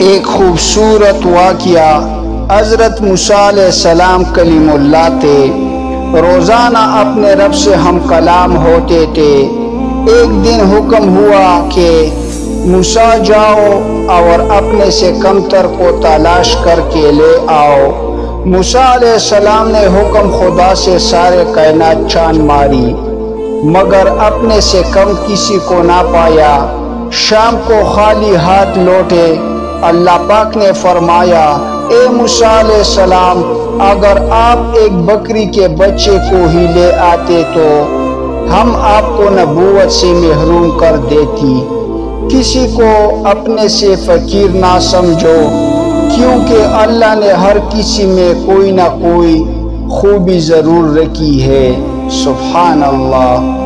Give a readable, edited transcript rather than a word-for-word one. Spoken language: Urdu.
ایک خوبصورت واقعہ حضرت موسیٰ علیہ السلام کلیم اللہ تھے، روزانہ اپنے رب سے ہم کلام ہوتے تھے۔ ایک دن حکم ہوا کہ موسیٰ جاؤ اور اپنے سے کمتر کو تلاش کر کے لے آؤ۔ موسیٰ علیہ السلام نے حکم خدا سے سارے کائنات چھان ماری، مگر اپنے سے کم کسی کو نہ پایا۔ شام کو خالی ہاتھ لوٹے۔ اللہ پاک نے فرمایا، اے موسیٰ علیہ السلام، اگر آپ ایک بکری کے بچے کو ہی لے آتے تو ہم آپ کو نبوت سے محروم کر دیتی۔ کسی کو اپنے سے فقیر نہ سمجھو، کیونکہ اللہ نے ہر کسی میں کوئی نہ کوئی خوبی ضرور رکھی ہے۔ سبحان اللہ۔